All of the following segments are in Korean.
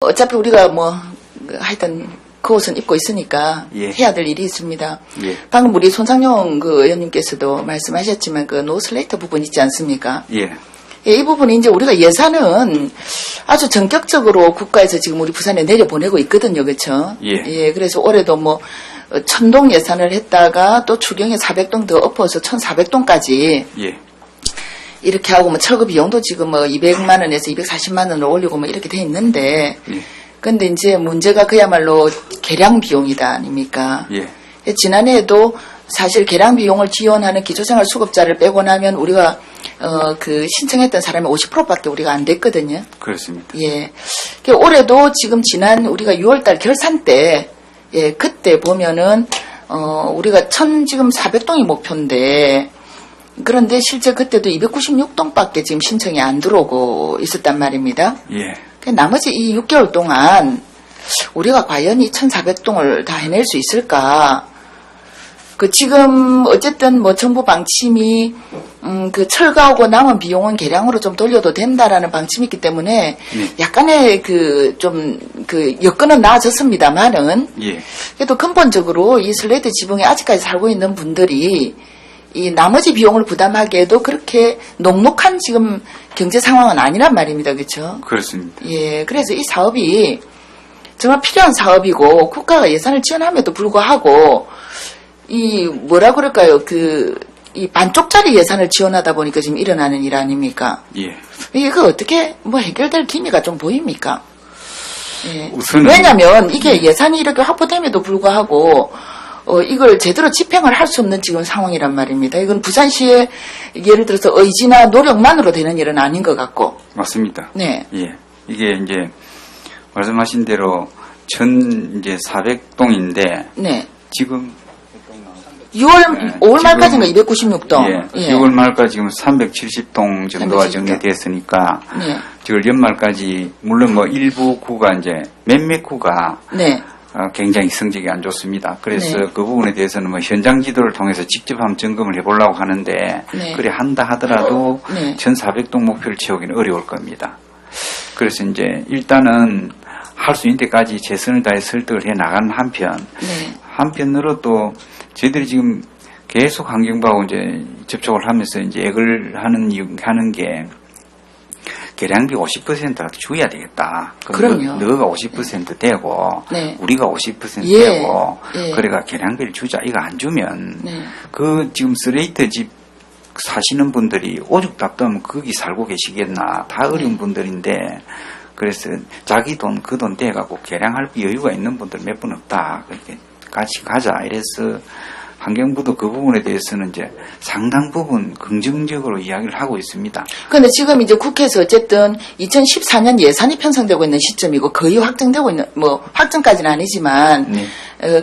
어차피 우리가 뭐 하여튼 그 옷은 입고 있으니까 예. 해야 될 일이 있습니다. 예. 방금 우리 손상용 그 의원님께서도 말씀하셨지만 그 노슬레이터 부분 있지 않습니까? 예. 예, 이 부분이 이제 우리가 예산은 아주 전격적으로 국가에서 지금 우리 부산에 내려보내고 있거든요. 그렇죠? 예. 그래서 올해도 뭐 1000동 예산을 했다가 또 추경에 400동 더 엎어서 1400동까지 예. 이렇게 하고 뭐 철거 비용도 지금 뭐 200만 원에서 240만 원을 올리고 뭐 이렇게 돼 있는데 예. 근데 이제 문제가 그야말로 개량 비용이다 아닙니까? 예. 지난해에도 사실 개량 비용을 지원하는 기초생활 수급자를 빼고 나면 우리가 그 신청했던 사람이 50%밖에 우리가 안 됐거든요. 그렇습니다. 예. 올해도 지금 지난 우리가 6월달 결산 때 예, 그때 보면은 우리가 지금 400동이 목표인데 그런데 실제 그때도 296동밖에 지금 신청이 안 들어오고 있었단 말입니다. 예. 나머지 이 6개월 동안 우리가 과연 이 1400동을 다 해낼 수 있을까? 지금 어쨌든 뭐 정부 방침이 그 철거하고 남은 비용은 개량으로 좀 돌려도 된다라는 방침이 있기 때문에 약간의 여건은 나아졌습니다만은 예. 그래도 근본적으로 이 슬레이트 지붕에 아직까지 살고 있는 분들이 이 나머지 비용을 부담하기에도 그렇게 녹록한 지금 경제 상황은 아니란 말입니다. 그렇죠? 그렇습니다. 예. 그래서 이 사업이 정말 필요한 사업이고 국가가 예산을 지원함에도 불구하고 이 뭐라 그럴까요? 이 반쪽짜리 예산을 지원하다 보니까 지금 일어나는 일 아닙니까? 예. 이거 어떻게 뭐 해결될 기미가 좀 보입니까? 예. 우선은 왜냐하면 이게 예산이 이렇게 확보됨에도 불구하고 이걸 제대로 집행을 할 수 없는 지금 상황이란 말입니다. 이건 부산시의 예를 들어서 의지나 노력만으로 되는 일은 아닌 것 같고. 맞습니다. 네. 예. 이게 이제 말씀하신 대로 이제 400동인데 네. 지금 5월 말까지인가 296동. 예. 6월 말까지 지금 370동 정도가 370동. 정리됐으니까 네. 지금 연말까지 물론 뭐 일부 구가 이제 몇몇 구가 네. 굉장히 성적이 안 좋습니다. 그래서 네. 그 부분에 대해서는 뭐 현장 지도를 통해서 직접 한번 점검을 해보려고 하는데 네. 그래 한다 하더라도 네. 1400동 목표를 채우기는 어려울 겁니다. 그래서 이제 일단은 할 수 있는 데까지 최선을 다해 설득을 해 나가는 네. 한편으로 또 저희들이 지금 계속 환경부하고 이제 접촉을 하면서 이제 액을 하는 게 계량비 50%라도 줘야 되겠다. 그럼요. 너가 50% 되고 네. 우리가 50% 예. 되고 예. 그래가 계량비를 주자. 이거 안 주면 네. 그 지금 슬레이트 집 사시는 분들이 오죽 답답하면 거기 살고 계시겠나. 다 어려운 분들인데 그래서 자기 돈 그 돈 떼갖고 계량할 여유가 있는 분들 몇 분 없다. 그렇게 같이 가자. 이래서 환경부도 그 부분에 대해서는 이제 상당 부분 긍정적으로 이야기를 하고 있습니다. 그런데 지금 이제 국회에서 어쨌든 2014년 예산이 편성되고 있는 시점이고 거의 확정되고 있는, 뭐, 확정까지는 아니지만, 네.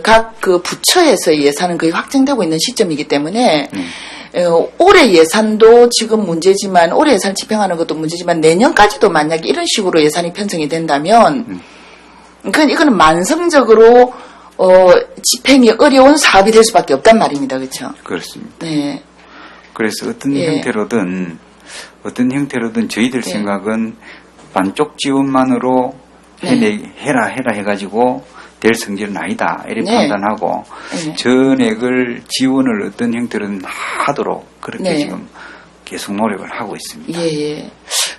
각 그 부처에서 예산은 거의 확정되고 있는 시점이기 때문에, 네. 올해 예산도 지금 문제지만, 올해 예산 집행하는 것도 문제지만, 내년까지도 만약에 이런 식으로 예산이 편성이 된다면, 이거는 만성적으로 집행이 어려운 사업이 될 수밖에 없단 말입니다. 그렇죠? 그렇습니다. 네. 그래서 어떤 예. 형태로든 저희들 예. 생각은 반쪽 지원만으로 해라 해가지고 될 성질은 아니다. 이렇게 네. 판단하고 네. 전액을 지원을 어떤 형태로든 하도록 그렇게 네. 지금 계속 노력을 하고 있습니다. 예.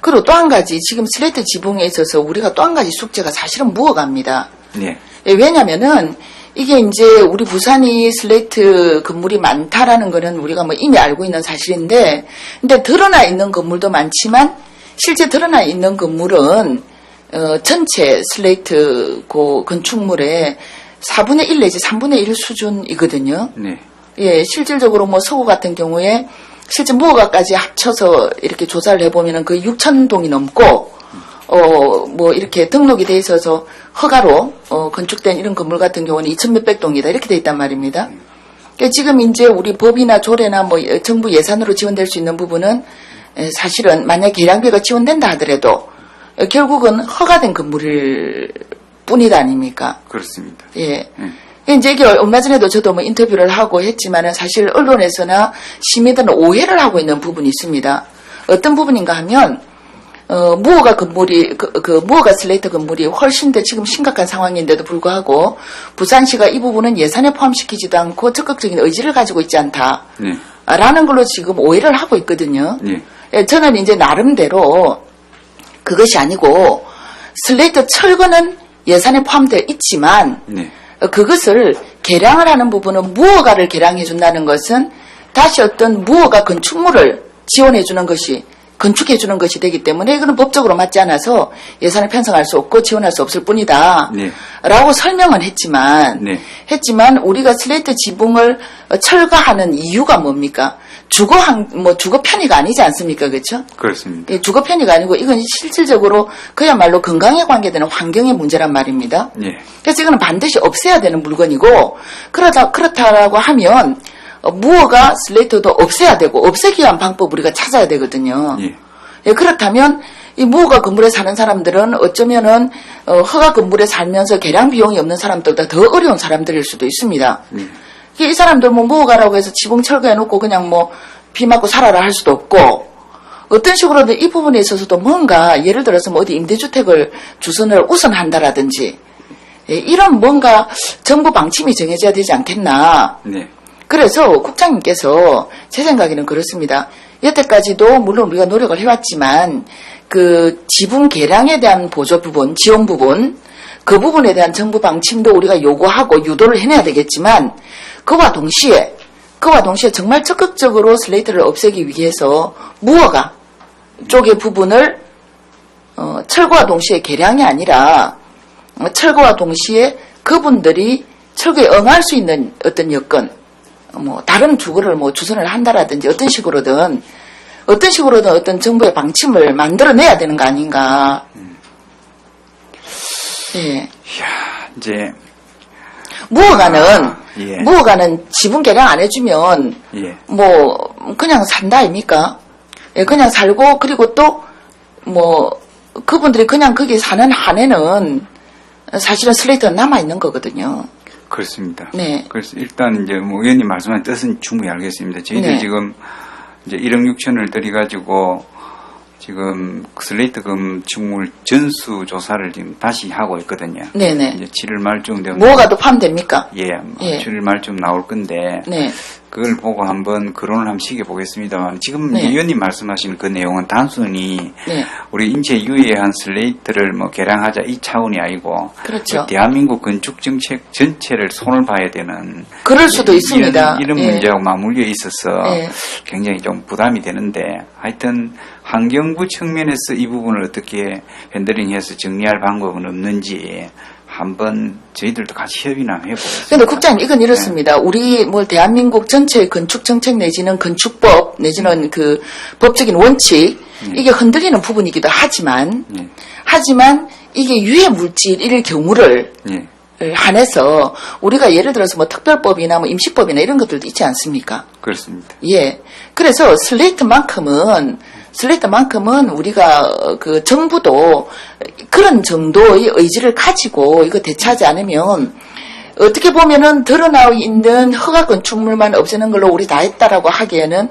그리고 또 한 가지, 지금 슬레이트 지붕에 있어서 우리가 또 한 가지 숙제가 사실은 무어갑니다. 네. 예, 왜냐면은, 이게 이제 우리 부산이 슬레이트 건물이 많다라는 거는 우리가 뭐 이미 알고 있는 사실인데, 근데 드러나 있는 건물도 많지만, 실제 드러나 있는 건물은, 전체 슬레이트 건축물의 4분의 1 내지 3분의 1 수준이거든요. 네. 예, 실질적으로 뭐 서구 같은 경우에 실제 무허가까지 합쳐서 이렇게 조사를 해보면은 거의 6,000동이 넘고, 뭐 이렇게 등록이 돼 있어서 허가로, 건축된 이런 건물 같은 경우는 2,몇백 동이다. 이렇게 돼 있단 말입니다. 그러니까 지금 이제 우리 법이나 조례나 뭐 정부 예산으로 지원될 수 있는 부분은 사실은 만약 계량비가 지원된다 하더라도 결국은 허가된 건물일 뿐이다 아닙니까? 그렇습니다. 예. 이제 이게 얼마 전에도 저도 뭐 인터뷰를 하고 했지만은 사실 언론에서나 시민들은 오해를 하고 있는 부분이 있습니다. 어떤 부분인가 하면 무허가 건물이, 무허가 슬레이트 건물이 훨씬 더 지금 심각한 상황인데도 불구하고, 부산시가 이 부분은 예산에 포함시키지도 않고 적극적인 의지를 가지고 있지 않다. 네. 라는 걸로 지금 오해를 하고 있거든요. 네. 예, 저는 이제 나름대로 그것이 아니고, 슬레이트 철거는 예산에 포함되어 있지만, 네. 그것을 개량을 하는 부분은 무허가를 개량해 준다는 것은 다시 어떤 무허가 건축물을 지원해 주는 것이 건축해 주는 것이 되기 때문에 이거는 법적으로 맞지 않아서 예산을 편성할 수 없고 지원할 수 없을 뿐이다. 네. 라고 설명은 했지만 네. 우리가 슬레이트 지붕을 철거하는 이유가 뭡니까? 주거 편의가 아니지 않습니까? 그렇죠? 그렇습니다. 예, 주거 편의가 아니고 이건 실질적으로 그야말로 건강에 관계되는 환경의 문제란 말입니다. 예. 그래서 이거는 반드시 없애야 되는 물건이고 그렇다라고 하면 무허가 슬레이트도 없애야 되고 없애기 위한 방법 우리가 찾아야 되거든요. 예. 예, 그렇다면 이 무허가 건물에 사는 사람들은 어쩌면은 허가 건물에 살면서 개량 비용이 없는 사람들보다 더 어려운 사람들일 수도 있습니다. 이 사람들 무허가라고 해서 지붕 철거해놓고 그냥 비 맞고 살아라 할 수도 없고 어떤 식으로든 이 부분에 있어서도 뭔가 예를 들어서 어디 임대주택을 주선을 우선한다라든지 이런 뭔가 정부 방침이 정해져야 되지 않겠나. 네. 그래서 국장님께서 제 생각에는 그렇습니다. 여태까지도 물론 우리가 노력을 해왔지만 그 지붕 개량에 대한 보조 부분, 지원 부분 그 부분에 대한 정부 방침도 우리가 요구하고 유도를 해내야 되겠지만 그와 동시에 정말 적극적으로 슬레이트를 없애기 위해서 무허가 쪽의 부분을 철거와 동시에 개량이 아니라 철거와 동시에 그분들이 철거에 응할 수 있는 어떤 여건 다른 주거를 주선을 한다라든지 어떤 식으로든 어떤 정부의 방침을 만들어내야 되는 거 아닌가. 예. 이야, 이제. 무허가는 지분 개량 안 해주면, 예. 그냥 산다 아닙니까? 예, 그냥 살고, 그리고 또, 그분들이 그냥 거기 사는 한에는 사실은 슬레이트가 남아있는 거거든요. 그렇습니다. 네. 그래서 일단 이제 의원님 말씀하신 뜻은 충분히 알겠습니다. 저희들 네. 지금 이제 1억 6천을 들여가지고 지금 슬레이트 건축물 전수 조사를 지금 다시 하고 있거든요. 네네. 이제 7월 말쯤 되면 무허가도 포함됩니까? 예, 예. 7월 말쯤 나올 건데 네. 그걸 보고 한번 거론을 한번 시켜보겠습니다만 지금 네. 의원님 말씀하신 그 내용은 단순히 네. 우리 인체 유해한 슬레이트를 개량하자 이 차원이 아니고 그렇죠. 그 대한민국 건축 정책 전체를 손을 봐야 되는 그럴 수도 있습니다. 이런 예. 문제하고 맞물려 있어서 예. 굉장히 좀 부담이 되는데 하여튼 환경부 측면에서 이 부분을 어떻게 핸들링해서 정리할 방법은 없는지 한번 저희들도 같이 협의나 해보겠습니다. 그런데 국장님 이건 이렇습니다. 우리 대한민국 전체 건축 정책 내지는 건축법 내지는 그 법적인 원칙 이게 흔들리는 부분이기도 하지만 이게 유해 물질일 경우를 한해서 우리가 예를 들어서 특별법이나 임시법이나 이런 것들도 있지 않습니까? 그렇습니다. 예. 그래서 슬레이트만큼은 우리가 그 정부도 그런 정도의 의지를 가지고 이거 대처하지 않으면 어떻게 보면은 드러나 있는 허가 건축물만 없애는 걸로 우리 다 했다라고 하기에는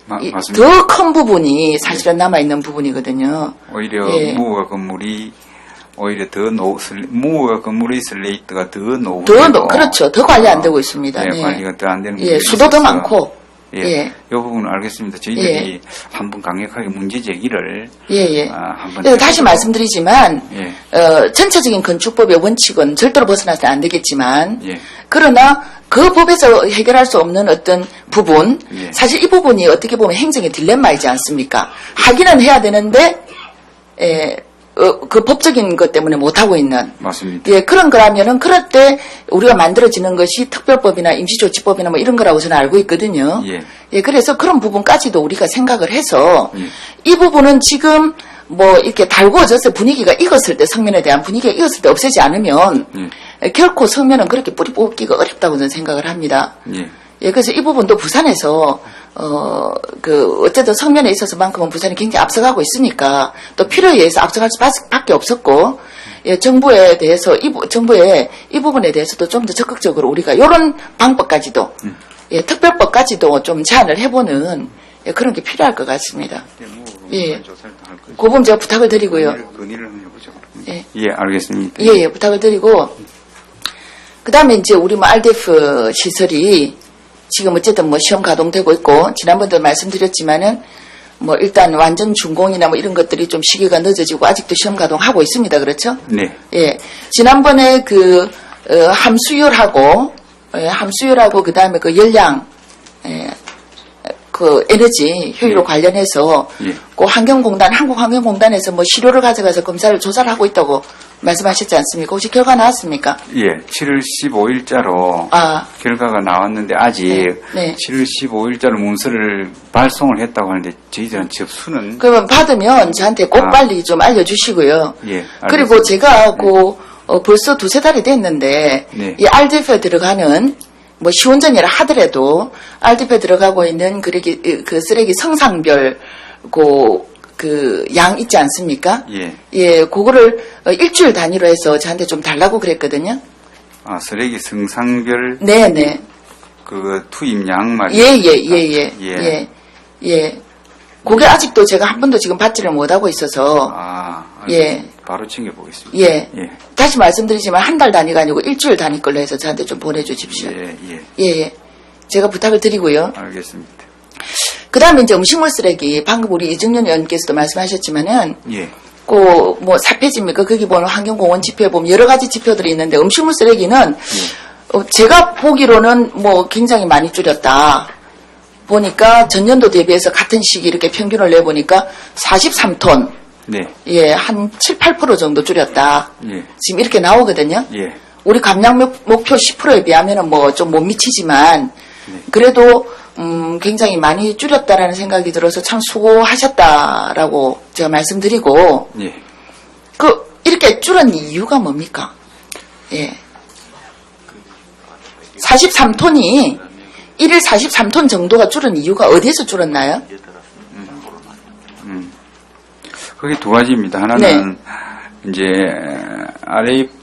맞습니다. 더 큰 부분이 사실은 남아있는 부분이거든요. 오히려 예. 무허가 건물이 오히려 무허가 건물의 슬레이트가 더 노후. 그렇죠. 더 관리 안 되고 있습니다. 예, 관리가 더 안 되는 예, 수도 더 많고. 이 부분은 알겠습니다. 저희들이 한번 강력하게 문제 제기를 한번 네, 다시 말씀드리지만 예. 전체적인 건축법의 원칙은 절대로 벗어나서는 안 되겠지만 예. 그러나 그 법에서 해결할 수 없는 어떤 부분 예. 사실 이 부분이 어떻게 보면 행정의 딜레마이지 않습니까? 하기는 해야 되는데 그 법적인 것 때문에 못하고 있는. 맞습니다. 예, 그런 거라면은, 그럴 때 우리가 만들어지는 것이 특별법이나 임시조치법이나 이런 거라고 저는 알고 있거든요. 예. 그래서 그런 부분까지도 우리가 생각을 해서, 예. 이 부분은 지금 이렇게 달구어져서 분위기가 익었을 때, 성면에 대한 분위기가 익었을 때 없애지 않으면, 결코 성면은 그렇게 뿌리 뽑기가 어렵다고 저는 생각을 합니다. 예, 그래서 이 부분도 부산에서, 어쨌든 성면에 있어서만큼은 부산이 굉장히 앞서가고 있으니까, 또 필요에 의해서 앞서갈 수밖에 없었고, 예, 정부에 대해서, 정부의 이 부분에 대해서도 좀 더 적극적으로 우리가 요런 방법까지도, 예, 특별법까지도 좀 제안을 해보는, 예, 그런 게 필요할 것 같습니다. 예. 조사를 할 거죠. 그 부분 제가 부탁을 드리고요. 건의를 한번 해보죠. 예. 예, 알겠습니다. 예, 부탁을 드리고, 그 다음에 이제 우리 뭐 RDF 시설이 지금 어쨌든 뭐 시험 가동되고 있고, 지난번에도 말씀드렸지만은 뭐 일단 완전 준공이나 뭐 이런 것들이 좀 시기가 늦어지고 아직도 시험 가동하고 있습니다. 그렇죠? 네. 예. 지난번에 함수율하고, 함수율하고 그 다음에 그 열량, 그 에너지 효율로 예. 관련해서 예. 그 환경공단, 한국환경공단에서 뭐 시료를 가져가서 검사를 조사를 하고 있다고 말씀하셨지 않습니까? 혹시 결과 나왔습니까? 예, 7월 15일자로 아, 결과가 나왔는데 아직 네. 7월 15일자로 문서를 발송을 했다고 하는데 저희들은 접수는 그러면 받으면 저한테 꼭 아. 빨리 좀 알려주시고요. 예, 그리고 알겠습니다. 제가 벌써 2-3달이 됐는데 네. 이 RDF에 들어가는 뭐 시운전이라 하더라도 RDF에 들어가고 있는 그 쓰레기 성상별 그 양 있지 않습니까? 예. 예, 그거를 일주일 단위로 해서 저한테 좀 달라고 그랬거든요. 아, 쓰레기 성상별 네네. 그 투입량 말이죠. 예. 그게 아직도 제가 한 번도 지금 받지를 못하고 있어서, 아, 예. 바로 챙겨보겠습니다. 예. 예. 다시 말씀드리지만 한 달 단위가 아니고 일주일 단위 걸로 해서 저한테 좀 보내주십시오. 예, 예. 예. 제가 부탁을 드리고요. 알겠습니다. 그 다음에 이제 음식물 쓰레기, 방금 우리 이정년 의원께서도 말씀하셨지만은, 예. 뭐 4페이지입니까? 거기 보면 환경공원 지표에 보면 여러 가지 지표들이 있는데 음식물 쓰레기는 제가 보기로는 뭐 굉장히 많이 줄였다. 보니까 전년도 대비해서 같은 시기 이렇게 평균을 내보니까 43톤. 네. 예, 한 7-8% 정도 줄였다. 예. 지금 이렇게 나오거든요. 예. 우리 감량 목표 10%에 비하면은 뭐 좀 못 미치지만 네. 그래도 굉장히 많이 줄였다라는 생각이 들어서 참 수고하셨다라고 제가 말씀드리고 예. 이렇게 줄은 이유가 뭡니까? 예. 43톤이 1일 43톤 정도가 줄은 이유가 어디에서 줄었나요? 그게 두 가지입니다. 하나는 이제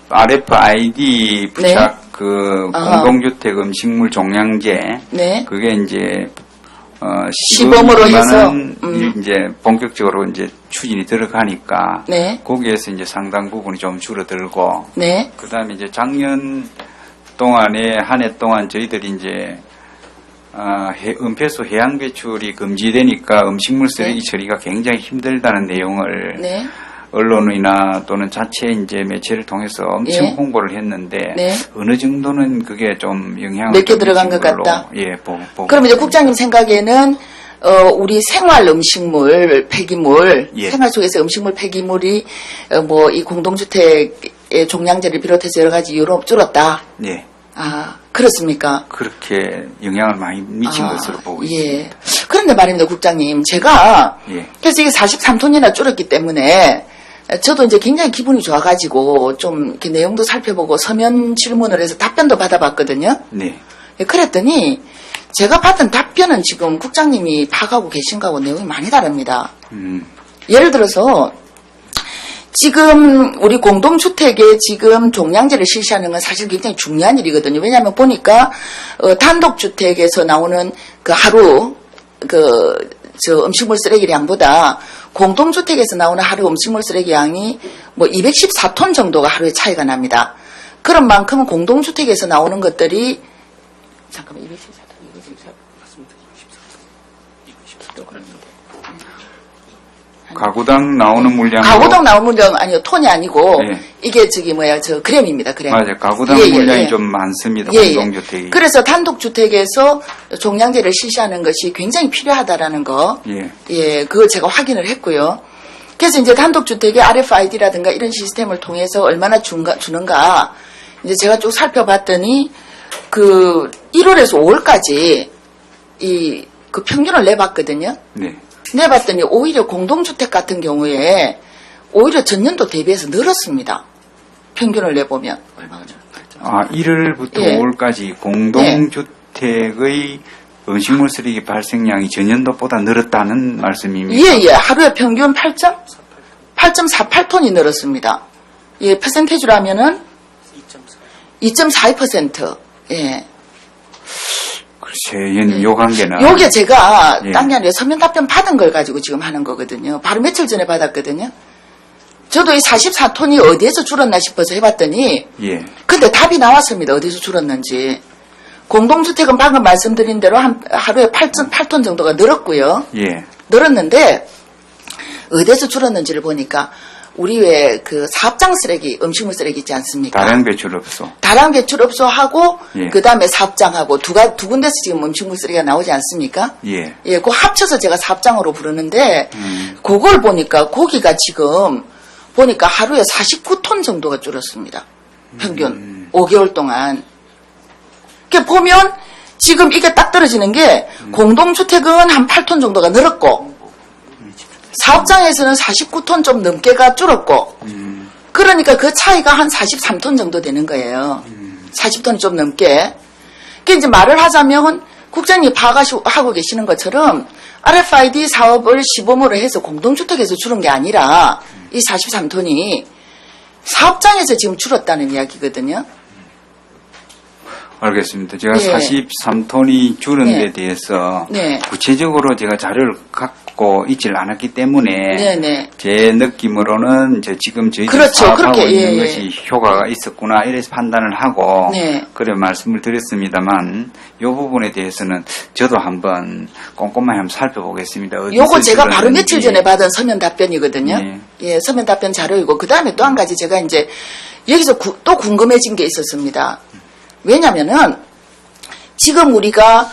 RFID 부착 그 아하. 공동주택 음식물 종량제 네. 그게 이제 시범으로 해서, 이제 본격적으로 이제 추진이 들어가니까 네. 거기에서 이제 상당 부분이 좀 줄어들고 네. 그다음에 이제 작년 동안에 한 해 동안 저희들이 이제 은폐수 해양 배출이 금지되니까 음식물 쓰레기 네. 처리가 굉장히 힘들다는 내용을 네. 언론이나 또는 자체 이제 매체를 통해서 엄청 예. 홍보를 했는데 네. 어느 정도는 그게 좀 영향을 몇개 좀 들어간 미친 것 걸로, 같다? 예, 보고 그럼 이제 있습니다. 국장님 생각에는 우리 생활 음식물 폐기물 예. 생활 속에서 음식물 폐기물이 뭐 이 공동주택의 종량제를 비롯해서 여러 가지 이유로 줄었다. 예, 아 그렇습니까? 그렇게 영향을 많이 미친 것으로 보고 예. 있습니다. 그런데 말입니다, 국장님. 제가 예, 그래서 이게 43톤이나 줄었기 때문에 저도 이제 굉장히 기분이 좋아가지고 좀 이렇게 내용도 살펴보고 서면 질문을 해서 답변도 받아봤거든요. 네, 그랬더니 제가 받은 답변은 지금 국장님이 파악하고 계신 거하고 내용이 많이 다릅니다. 예를 들어서 지금 우리 공동주택에 지금 종량제를 실시하는 건 사실 굉장히 중요한 일이거든요. 왜냐하면 보니까 단독주택에서 나오는 그 하루 음식물 쓰레기량보다 공동주택에서 나오는 하루 음식물 쓰레기 양이 뭐 214톤 정도가 하루에 차이가 납니다. 그런 만큼 공동주택에서 나오는 것들이 잠깐만 214톤 맞습니다. 214톤 가구당 나오는 물량 가구당 나오는 물량 아니요 톤이 아니고 예. 이게 그램입니다. 그램. 맞아요. 가구당 예, 물량이 예. 좀 많습니다. 예, 예. 공동주택이. 그래서 단독주택에서 종량제를 실시하는 것이 굉장히 필요하다라는 거, 예, 그걸 제가 확인을 했고요. 그래서 이제 단독주택의 RFID라든가 이런 시스템을 통해서 얼마나 주는가, 이제 제가 쭉 살펴봤더니, 1월에서 5월까지 그 평균을 내봤거든요. 네. 내봤더니 오히려 공동주택 같은 경우에 오히려 전년도 대비해서 늘었습니다. 평균을 내보면. 얼마가 좀 1월부터 예. 5월까지 공동주택의 음식물 쓰레기 발생량이 전년도보다 늘었다는 말씀입니다. 예. 하루에 평균 8.48톤이 늘었습니다. 예, 퍼센테이지로 하면은 2.42%. 예. 최현 요 관계는 요게 제가 예. 딴 게 아니라 서면 답변 받은 걸 가지고 지금 하는 거거든요. 바로 며칠 전에 받았거든요. 저도 이 44톤이 어디에서 줄었나 싶어서 해봤더니 예. 근데 답이 나왔습니다. 어디서 줄었는지. 공동주택은 방금 말씀드린 대로 하루에 8톤 정도가 늘었고요. 예. 늘었는데 어디에서 줄었는지를 보니까 우리 왜 그 사업장 쓰레기, 음식물 쓰레기 있지 않습니까? 다량 배출업소. 다량 배출업소하고 예. 그다음에 사업장하고 두 군데서 지금 음식물 쓰레기가 나오지 않습니까? 예. 예, 그 합쳐서 제가 사업장으로 부르는데 그걸 보니까 고기가 지금 보니까 하루에 49톤 정도가 줄었습니다. 평균 5개월 동안. 이렇게 보면 지금 이게 딱 떨어지는 게 공동주택은 한 8톤 정도가 늘었고 사업장에서는 49톤 좀 넘게가 줄었고 그러니까 그 차이가 한 43톤 정도 되는 거예요. 40톤 좀 넘게. 그러니까 이제 말을 하자면 국장님 파악하고 계시는 것처럼 RFID 사업을 시범으로 해서 공동주택에서 줄은 게 아니라 이 43톤이 사업장에서 지금 줄었다는 이야기거든요. 알겠습니다. 제가 예. 43톤이 줄은 네. 데 대해서 네. 구체적으로 제가 자료를 갖고 있질 않았기 때문에 네네. 제 느낌으로는 지금 저희들이 그렇죠. 사업하고 그렇게, 있는 예, 것이 효과가 있었구나 이래서 판단을 하고 네. 그래 말씀을 드렸습니다만 이 부분에 대해서는 저도 한번 꼼꼼하게 한번 살펴보겠습니다. 어디서 요거 제가 바로 줄었는지. 며칠 전에 받은 서면 답변이거든요. 네. 예, 서면 답변 자료이고 그 다음에 또 한 가지 제가 이제 여기서 또 궁금해진 게 있었습니다. 왜냐면은 지금 우리가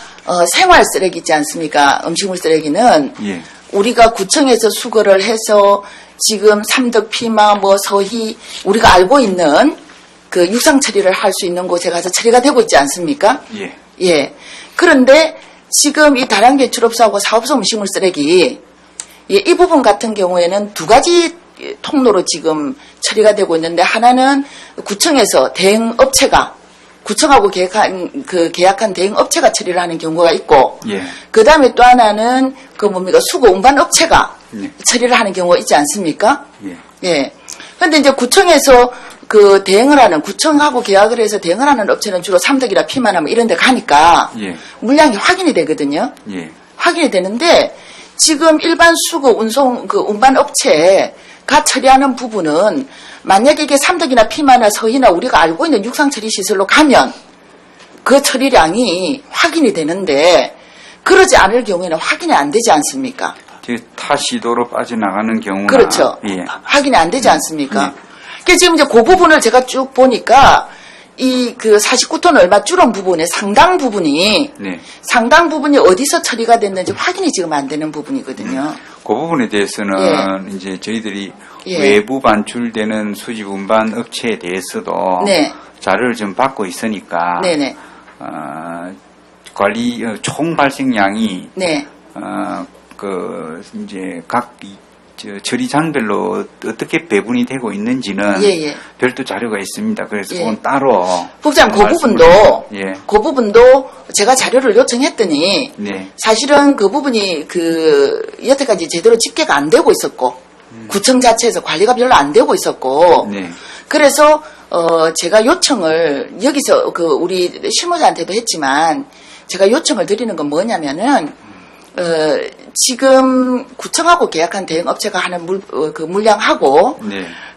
생활 쓰레기 있지 않습니까? 음식물 쓰레기는 예. 우리가 구청에서 수거를 해서 지금 삼덕, 피마, 서희 우리가 알고 있는 그 육상 처리를 할 수 있는 곳에 가서 처리가 되고 있지 않습니까? 예. 예. 그런데 지금 이 다량 배출업소하고 사업소 음식물 쓰레기 이 부분 같은 경우에는 두 가지 통로로 지금 처리가 되고 있는데 하나는 구청에서 대행업체가 구청하고 계약한 대행업체가 처리를 하는 경우가 있고, 예. 그 다음에 또 하나는 수거 운반업체가 예. 처리를 하는 경우가 있지 않습니까? 예. 예. 근데 이제 구청에서 구청하고 계약을 해서 대행을 하는 업체는 주로 삼덕이나 피마나 이런 데 가니까, 예. 물량이 확인이 되거든요. 예. 확인이 되는데, 지금 일반 수거 운반업체가 처리하는 부분은 만약에 이게 삼덕이나 피마나 서희나 우리가 알고 있는 육상처리 시설로 가면 그 처리량이 확인이 되는데 그러지 않을 경우에는 확인이 안 되지 않습니까? 타 시도로 빠져나가는 경우나 그렇죠. 예. 확인이 안 되지 않습니까? 네. 그러니까 지금 이제 그 부분을 제가 쭉 보니까 이 49톤 얼마 줄은 부분에 상당 부분이 어디서 처리가 됐는지 확인이 지금 안 되는 부분이거든요. 그 부분에 대해서는 이제 저희들이 외부 반출되는 수집 운반 업체에 대해서도 자료를 좀 받고 있으니까 네네. 관리 총 발생량이 이제 각 처리장별로 어떻게 배분이 되고 있는지는 별도 자료가 있습니다. 그래서 그건 따로 국장님 그 부분도 제가 자료를 요청했더니 사실은 그 부분이 여태까지 제대로 집계가 안 되고 있었고 구청 자체에서 관리가 별로 안 되고 있었고 그래서 제가 요청을 여기서 우리 실무자한테도 했지만 제가 요청을 드리는 건 뭐냐면은 지금 구청하고 계약한 대행업체가 하는 물량하고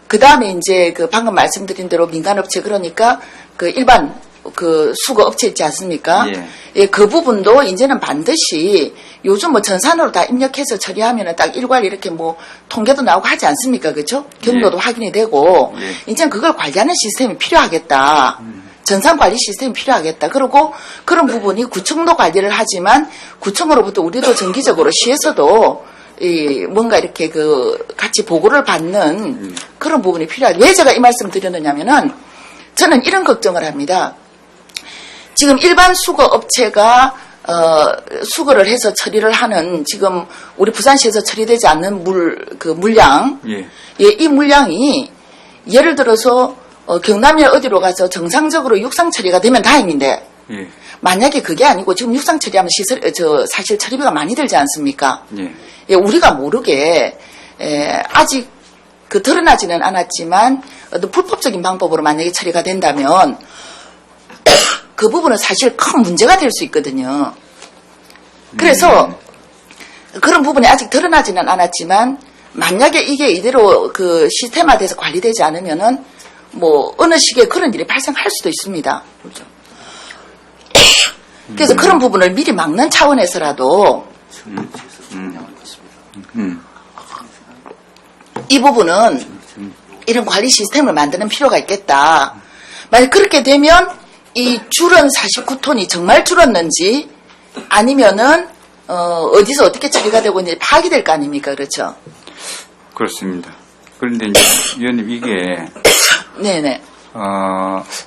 그 다음에 이제 방금 말씀드린 대로 민간업체 그러니까 일반 수거업체 있지 않습니까? 그 부분도 이제는 반드시 요즘 전산으로 다 입력해서 처리하면은 딱 일괄 이렇게 통계도 나오고 하지 않습니까? 그렇죠? 경로도 확인이 되고 이제는 그걸 관리하는 시스템이 필요하겠다. 전산관리 시스템이 필요하겠다. 그리고 그런 부분이 구청도 관리를 하지만 구청으로부터 우리도 정기적으로 시에서도 뭔가 이렇게 같이 보고를 받는 그런 부분이 필요하다. 왜 제가 이 말씀 드렸느냐면은 저는 이런 걱정을 합니다. 지금 일반 수거 업체가 수거를 해서 처리를 하는 지금 우리 부산시에서 처리되지 않는 물량, 이 물량이 예를 들어서 경남에 어디로 가서 정상적으로 육상 처리가 되면 다행인데 만약에 그게 아니고 지금 육상 처리하면 사실 처리비가 많이 들지 않습니까? 우리가 모르게 아직 드러나지는 않았지만 어떤 불법적인 방법으로 만약에 처리가 된다면 그 부분은 사실 큰 문제가 될 수 있거든요. 그래서 그런 부분이 아직 드러나지는 않았지만 만약에 이게 이대로 그 시스템화돼서 관리되지 않으면은 뭐 어느 시기에 그런 일이 발생할 수도 있습니다. 그렇죠? 그래서 그런 부분을 미리 막는 차원에서라도 이 부분은 이런 관리 시스템을 만드는 필요가 있겠다. 만약 그렇게 되면 이 줄은 49톤이 정말 줄었는지 아니면은 어디서 어떻게 처리가 되고 있는지 파악이 될 거 아닙니까? 그렇죠? 그렇습니다. 그런데 이제 위원님 이게 네네.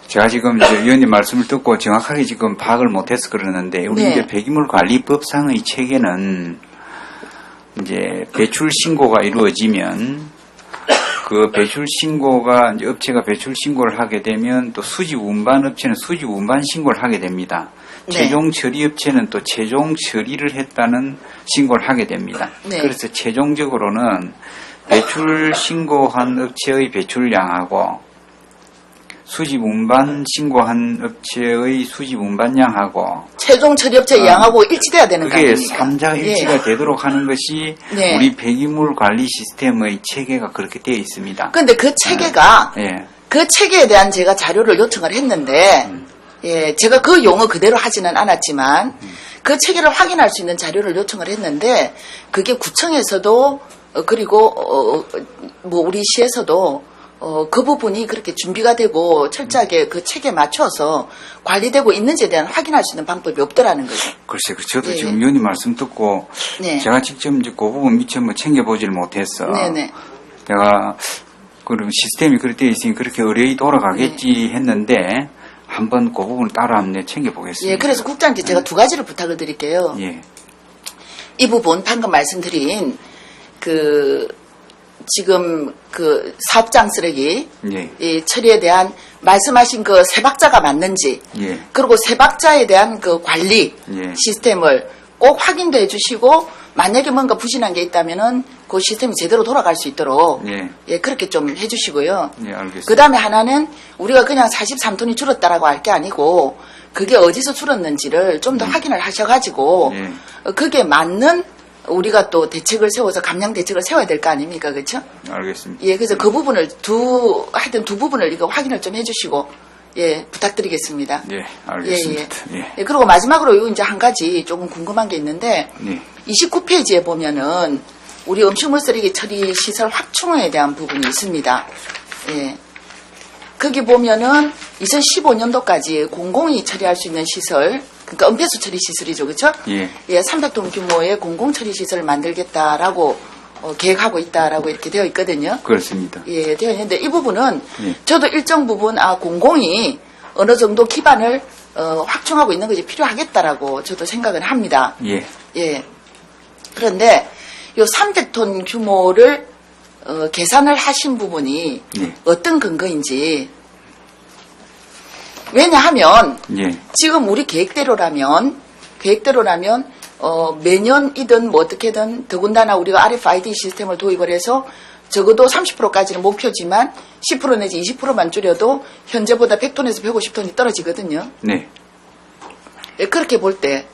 제가 지금 이제 위원님 말씀을 듣고 정확하게 지금 파악을 못해서 그러는데 우리 네. 이제 폐기물 관리법상의 체계는 이제 배출 신고가 이루어지면 그 배출 신고가 이제 업체가 배출 신고를 하게 되면 또 수지 운반 업체는 수지 운반 신고를 하게 됩니다. 네. 최종 처리 업체는 또 최종 처리를 했다는 신고를 하게 됩니다. 네. 그래서 최종적으로는 배출 신고한 업체의 배출량하고 수집 운반 신고한 업체의 수집 운반량하고 최종 처리업체 양하고 일치돼야 되는 거 그게 아닙니까? 3자가 일치가 되도록 하는 것이 네. 우리 폐기물 관리 시스템의 체계가 그렇게 되어 있습니다. 근데 그 체계가 예. 그 체계에 대한 제가 자료를 요청을 했는데 예, 제가 그 용어 그대로 하지는 않았지만 그 체계를 확인할 수 있는 자료를 요청을 했는데 그게 구청에서도 그리고 뭐 우리 시에서도 그 부분이 그렇게 준비가 되고 철저하게 그 체계에 맞춰서 관리되고 있는지에 대한 확인할 수 있는 방법이 없더라는 거죠. 글쎄, 저도 예. 지금 위원님 말씀 듣고 네. 제가 직접 이제 그 부분 미처 뭐 챙겨보질 못했어. 네네. 내가 그럼 시스템이 그렇게 되어 있으니 그렇게 의뢰이 돌아가겠지 했는데 한번 그 부분을 따로 한번 챙겨보겠습니다. 예, 그래서 국장한테 제가 두 가지를 부탁을 드릴게요. 예. 이 부분 방금 말씀드린 지금 그 사업장 쓰레기 예. 이 처리에 대한 말씀하신 그 세박자가 맞는지 예. 그리고 세박자에 대한 그 관리 예. 시스템을 꼭 확인도 해주시고 만약에 뭔가 부진한 게 있다면은 그 시스템이 제대로 돌아갈 수 있도록 예. 예, 그렇게 좀 해주시고요. 예, 알겠습니다. 그 다음에 하나는 우리가 그냥 43톤이 줄었다라고 할 게 아니고 그게 어디서 줄었는지를 좀 더 확인을 하셔가지고 예. 그게 맞는 우리가 또 대책을 세워서 감량 대책을 세워야 될 거 아닙니까, 그렇죠? 알겠습니다. 예, 그래서 그 부분을 하여튼 두 부분을 이거 확인을 좀 해주시고 예 부탁드리겠습니다. 예, 알겠습니다. 예. 예, 그리고 마지막으로 요 이제 한 가지 조금 궁금한 게 있는데 예. 29페이지에 보면은 우리 음식물 쓰레기 처리 시설 확충에 대한 부분이 있습니다. 예. 거기 보면은 2015년도까지 공공이 처리할 수 있는 시설, 그러니까 은폐수 처리 시설이죠, 그렇죠? 예. 예, 300톤 규모의 공공 처리 시설을 만들겠다라고 계획하고 있다라고 이렇게 되어 있거든요. 그렇습니다. 예, 되어 있는데 이 부분은 예. 저도 일정 부분 공공이 어느 정도 기반을 확충하고 있는 것이 필요하겠다라고 저도 생각을 합니다. 예. 예. 그런데 요 300톤 규모를 계산을 하신 부분이 예. 어떤 근거인지 왜냐하면 예. 지금 우리 계획대로라면 매년이든 뭐 어떻게든 더군다나 우리가 RFID 시스템을 도입을 해서 적어도 30%까지는 목표지만 10% 내지 20%만 줄여도 현재보다 100톤에서 150톤이 떨어지거든요. 네. 예, 그렇게 볼 때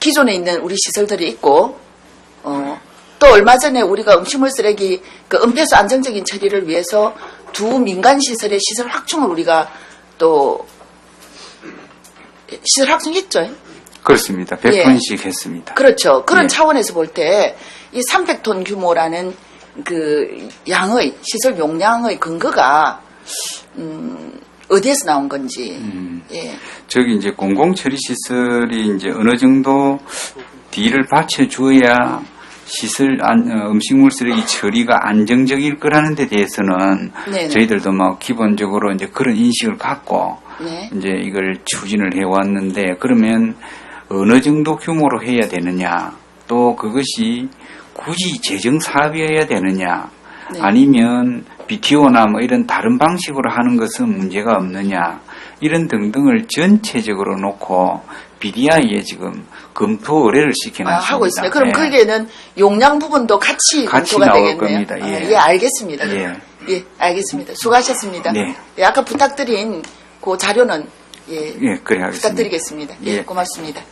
기존에 있는 우리 시설들이 있고 또 얼마 전에 우리가 음식물 쓰레기 그 은폐수 안정적인 처리를 위해서 두 민간 시설의 시설 확충을 우리가 또 시설 확충했죠. 그렇습니다. 100톤씩 했습니다. 그렇죠. 그런 예. 차원에서 볼 때 이 300톤 규모라는 그 양의 시설 용량의 근거가 어디에서 나온 건지. 예. 저기 이제 공공처리시설이 이제 어느 정도 뒤를 받쳐줘야 음식물 쓰레기 처리가 안정적일 거라는 데 대해서는 네네. 저희들도 뭐 기본적으로 이제 그런 인식을 갖고 네. 이제 이걸 추진을 해왔는데 그러면 어느 정도 규모로 해야 되느냐 또 그것이 굳이 재정 사업이어야 되느냐 네. 아니면 BTO나 뭐 이런 다른 방식으로 하는 것은 문제가 없느냐 이런 등등을 전체적으로 놓고 BDI에 지금 검토 의뢰를 시켜놨습니다. 하고 있습니다. 그럼 예. 거기에는 용량 부분도 같이 검토가 나올 되겠네요. 겁니다. 예. 예, 알겠습니다. 예. 예, 알겠습니다. 수고하셨습니다. 네. 예, 아까 부탁드린 그 자료는 예, 예, 그래 하겠습니다. 부탁드리겠습니다. 예, 예. 고맙습니다.